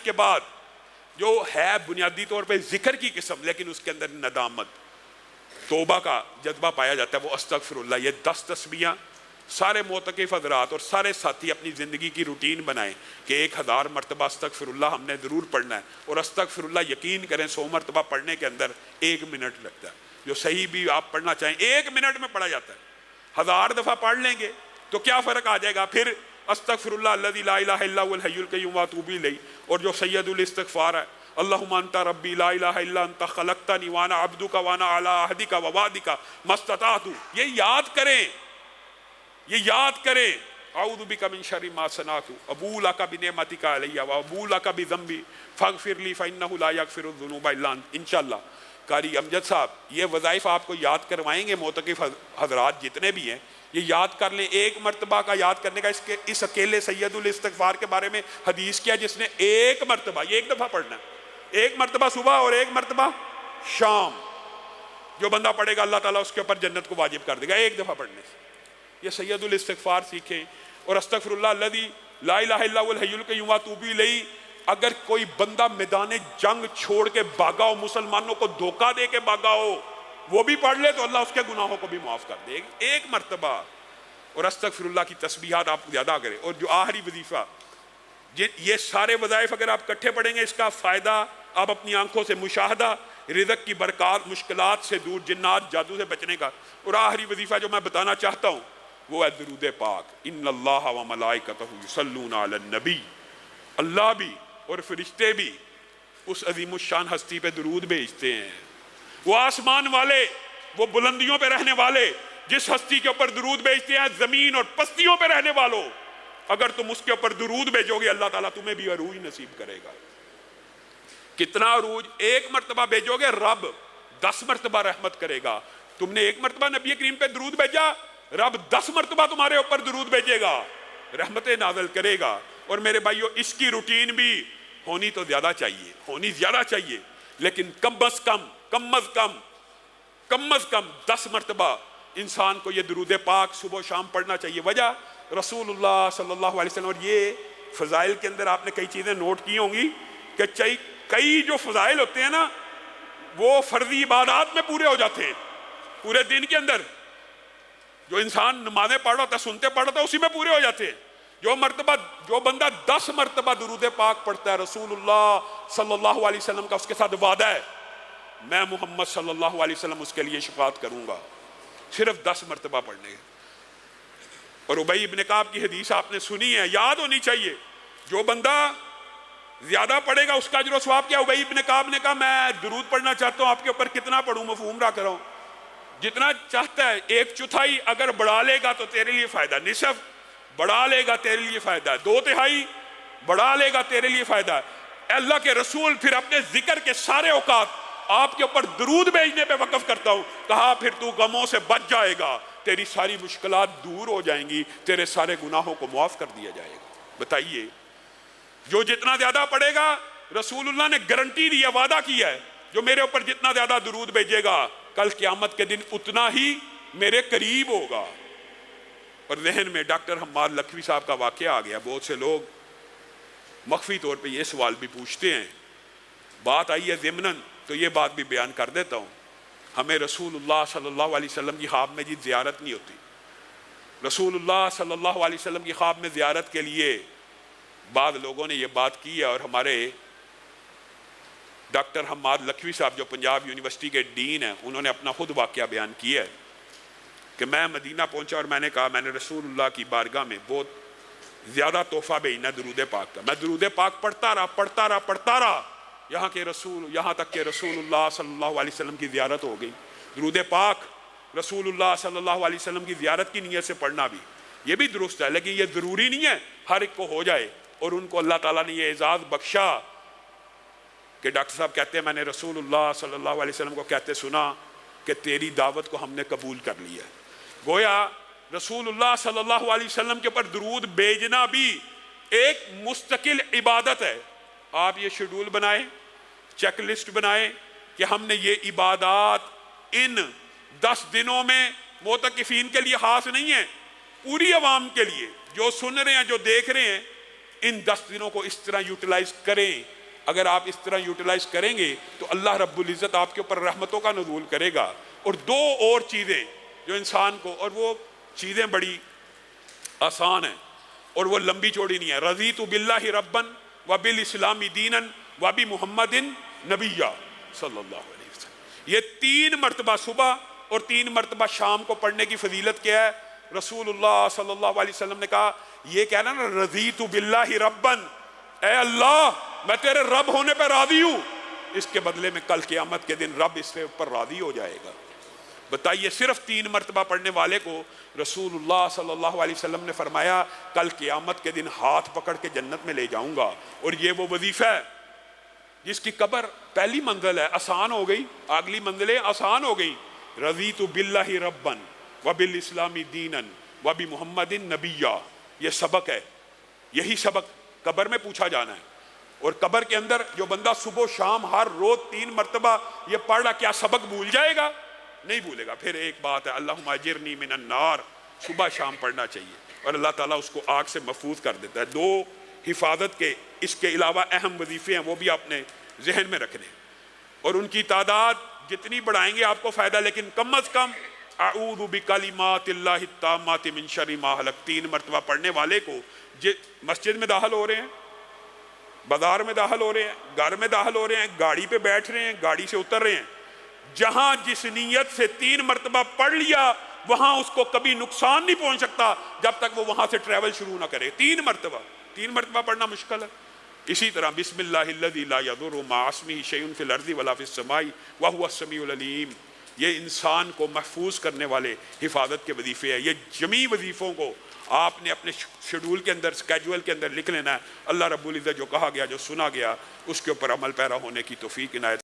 کے بعد جو ہے بنیادی طور پہ ذکر کی قسم لیکن اس کے اندر ندامت توبہ کا جذبہ پایا جاتا ہے، وہ استغفر اللہ، یہ 10 تسبیحاں سارے معتکف حضرات اور سارے ساتھی اپنی زندگی کی روٹین بنائیں کہ 1000 مرتبہ استغفر اللہ ہم نے ضرور پڑھنا ہے، اور استغفر اللہ یقین کریں 100 مرتبہ پڑھنے کے اندر 1 منٹ لگتا ہے، جو صحیح بھی آپ پڑھنا چاہیں 1 منٹ میں پڑھا جاتا ہے۔ 1000 دفعہ پڑھ لیں گے تو کیا فرق آ جائے گا؟ پھر استغفر اللہ الذی لا الہ الا هو الحی القیوم واتوب الیہ، اور جو سید الاستغفار ہے اللہم انت ربی لا الہ الا انت خلقتنی وانا عبدک وانا علی عہدک ووعدک ما استطعت، یہ یاد کریں، یہ یاد کریں، اعوذ بک من شر ما صنعت ابوء لک بنعمتک علی وابوء لک بذنبی فاغفر لی فانہ لا یغفر الذنوب الا انت۔ انشاءاللہ قاری امجد صاحب یہ وظائف آپ کو یاد کروائیں گے، معتکف حضرات جتنے بھی ہیں یہ یاد کر لیں۔ 1 مرتبہ کا یاد کرنے کا اس اکیلے سید الاستغفار کے بارے میں حدیث کیا جس نے 1 مرتبہ، یہ 1 دفعہ پڑھنا ہے، 1 مرتبہ صبح اور 1 مرتبہ شام، جو بندہ پڑھے گا اللہ تعالیٰ اس کے اوپر جنت کو واجب کر دے گا 1 دفعہ پڑھنے سے۔ یہ سید الاستغفار سیکھیں، اور استغفر اللہ الذی لا الہ الا هو الحی القیوم واتوب الیہ۔ اگر کوئی بندہ میدان جنگ چھوڑ کے بھاگا ہو، مسلمانوں کو دھوکہ دے کے بھاگا ہو، وہ بھی پڑھ لے تو اللہ اس کے گناہوں کو بھی معاف کر دے 1 مرتبہ۔ اور استغفر اللہ کی تسبیحات آپ زیادہ کریں، اور جو آخری وظیفہ، یہ سارے وظائف اگر آپ اکٹھے پڑھیں گے اس کا فائدہ آپ اپنی آنکھوں سے مشاہدہ، رزق کی برکات، مشکلات سے دور، جنات جادو سے بچنے کا۔ اور آخری وظیفہ جو میں بتانا چاہتا ہوں وہ ہے درود پاک۔ ان اللہ و ملائکتہ یصلون علی النبی، اللہ بھی اور فرشتے بھی اس عظیم الشان ہستی پہ درود بھیجتے ہیں۔ وہ آسمان والے، وہ بلندیوں پہ رہنے والے جس ہستی کے اوپر درود بھیجتے ہیں، زمین اور پستیوں پہ رہنے والوں، اگر تم اس کے اوپر درود بھیجو گے اللہ تعالیٰ تمہیں بھی عروج نصیب کرے گا۔ کتنا عروج؟ 1 مرتبہ بھیجو گے رب 10 مرتبہ رحمت کرے گا۔ تم نے 1 مرتبہ نبی کریم پہ درود بھیجا، رب 10 مرتبہ تمہارے اوپر درود بھیجے گا، رحمتیں نازل کرے گا۔ اور میرے بھائیو اس کی روٹین بھی ہونی تو زیادہ چاہیے، لیکن کم از کم 10 مرتبہ انسان کو یہ درود پاک صبح و شام پڑھنا چاہیے۔ وجہ رسول اللہ صلی اللہ علیہ وسلم، اور یہ فضائل کے اندر آپ نے کئی چیزیں نوٹ کی ہوں گی کہ کئی جو فضائل ہوتے ہیں نا وہ فرضی عبادات میں پورے ہو جاتے ہیں، پورے دن کے اندر جو انسان نمازیں پڑھ رہا ہوتا ہے، سنتے پڑھ رہا ہوتا ہے، اسی میں پورے ہو جاتے ہیں۔ جو بندہ 10 مرتبہ درود پاک پڑھتا ہے، رسول اللہ صلی اللہ علیہ وسلم کا اس کے ساتھ وعدہ ہے میں محمد صلی اللہ علیہ وسلم اس کے لیے شفاعت کروں گا، صرف 10 مرتبہ پڑھنے۔ اور ابی ابن کعب کی حدیث آپ نے سنی ہے، یاد ہونی چاہیے، جو بندہ زیادہ پڑھے گا اس کا اجر و ثواب کیا؟ ابی ابن کعب نے کہا میں درود پڑھنا چاہتا ہوں، آپ کے اوپر کتنا پڑھوں؟ مفہوم رہا کروں، جتنا چاہتا ہے، 1/4 اگر بڑھا لے گا تو تیرے لیے فائدہ، نصف بڑھا لے گا تیرے لیے فائدہ ہے، 2/3 بڑھا لے گا تیرے لیے فائدہ ہے۔ اے اللہ کے رسول پھر اپنے ذکر کے سارے اوقات آپ کے اوپر درود بھیجنے پہ وقف کرتا ہوں۔ کہا پھر تو غموں سے بچ جائے گا، تیری ساری مشکلات دور ہو جائیں گی، تیرے سارے گناہوں کو معاف کر دیا جائے گا۔ بتائیے، جو جتنا زیادہ پڑھے گا، رسول اللہ نے گارنٹی دی ہے، وعدہ کیا ہے، جو میرے اوپر جتنا زیادہ درود بھیجے گا کل قیامت کے دن اتنا ہی میرے قریب ہوگا۔ اور ذہن میں ڈاکٹر حماد لکھوی صاحب کا واقعہ آ گیا۔ بہت سے لوگ مخفی طور پہ یہ سوال بھی پوچھتے ہیں، بات آئی ہے ضمناً تو یہ بات بھی بیان کر دیتا ہوں۔ ہمیں رسول اللہ صلی اللہ علیہ وسلم کی خواب میں زیارت نہیں ہوتی۔ رسول اللہ صلی اللہ علیہ وسلم کی خواب میں زیارت کے لیے بعض لوگوں نے یہ بات کی ہے، اور ہمارے ڈاکٹر حماد لکھوی صاحب جو پنجاب یونیورسٹی کے ڈین ہیں، انہوں نے اپنا خود واقعہ بیان کیا ہے کہ میں مدینہ پہنچا اور میں نے کہا میں نے رسول اللہ کی بارگاہ میں بہت زیادہ تحفہ بھیجنا درود پاک کا۔ میں درود پاک پڑھتا رہا یہاں تک کہ رسول اللہ صلی اللہ علیہ وسلم کی زیارت ہو گئی۔ درود پاک رسول اللہ صلی اللہ علیہ وسلم کی زیارت کی نیت سے پڑھنا بھی یہ بھی درست ہے، لیکن یہ ضروری نہیں ہے ہر ایک کو ہو جائے۔ اور ان کو اللہ تعالیٰ نے یہ اعزاز بخشا کہ ڈاکٹر صاحب کہتے ہیں میں نے رسول اللہ صلی اللہ علیہ وسلم کو کہتے سنا کہ تیری دعوت کو ہم نے قبول کر لیا ہے۔ گویا رسول اللہ صلی اللہ علیہ وسلم کے اوپر درود بھیجنا بھی ایک مستقل عبادت ہے۔ آپ یہ شیڈول بنائیں، چیک لسٹ بنائیں کہ ہم نے یہ عبادات ان 10 دنوں میں معتکفین کے لیے خاص نہیں ہے، پوری عوام کے لیے، جو سن رہے ہیں، جو دیکھ رہے ہیں، ان 10 دنوں کو اس طرح یوٹیلائز کریں. اگر آپ اس طرح یوٹیلائز کریں گے تو اللہ رب العزت آپ کے اوپر رحمتوں کا نزول کرے گا. اور 2 اور چیزیں جو انسان کو، اور وہ چیزیں بڑی آسان ہیں اور وہ لمبی چوڑی نہیں ہے. رضیت باللہ ربا وبالاسلام دینا وبمحمد نبیا صلی اللہ علیہ وسلم. یہ 3 مرتبہ صبح اور 3 مرتبہ شام کو پڑھنے کی فضیلت کیا ہے؟ رسول اللہ صلی اللہ علیہ وسلم نے کہا، یہ کہنا نا رضیت باللہ ربا، اے اللہ میں تیرے رب ہونے پہ راضی ہوں، اس کے بدلے میں کل قیامت کے دن رب اس کے اوپر راضی ہو جائے گا. بتائیے صرف 3 مرتبہ پڑھنے والے کو رسول اللہ صلی اللہ علیہ وسلم نے فرمایا کل قیامت کے دن ہاتھ پکڑ کے جنت میں لے جاؤں گا. اور یہ وہ وظیفہ ہے جس کی قبر پہلی منزل ہے آسان ہو گئی، اگلی منزلیں آسان ہو گئی. رضیت باللہ ربا وبالاسلام دینا وبمحمد نبیا. یہ سبق ہے، یہی سبق قبر میں پوچھا جانا ہے. اور قبر کے اندر جو بندہ صبح و شام ہر روز 3 مرتبہ یہ پڑھ رہا، کیا سبق بھول جائے گا؟ نہیں بھولے گا. پھر ایک بات ہے، اللہم اجرنی من النار، صبح شام پڑھنا چاہیے اور اللہ تعالیٰ اس کو آگ سے محفوظ کر دیتا ہے. 2 حفاظت کے اس کے علاوہ اہم وظیفے ہیں، وہ بھی آپ نے ذہن میں رکھنے ہیں. اور ان کی تعداد جتنی بڑھائیں گے آپ کو فائدہ، لیکن کم از کم اعوذ بکلمات اللہ التامات من شر ما خلق 3 مرتبہ پڑھنے والے کو مسجد میں داخل ہو رہے ہیں، بازار میں داخل ہو رہے ہیں، گھر میں داخل ہو رہے ہیں، گاڑی پہ بیٹھ رہے ہیں، گاڑی سے اتر رہے ہیں، جہاں جس نیت سے 3 مرتبہ پڑھ لیا وہاں اس کو کبھی نقصان نہیں پہنچ سکتا جب تک وہ وہاں سے ٹریول شروع نہ کرے. 3 مرتبہ پڑھنا مشکل ہے. اسی طرح بسم اللہ الذی لا یضر مع اسمہ شیء فی الارض ولا فی السماء وہو السمیع العلیم. یہ انسان کو محفوظ کرنے والے حفاظت کے وظیفے ہیں. یہ جمی وظیفوں کو آپ نے اپنے شیڈول کے اندر، اسکیجول کے اندر لکھ لینا ہے. اللہ رب العزت جو کہا گیا، جو سنا گیا، اس کے اوپر عمل پیرا ہونے کی توفیق عنایت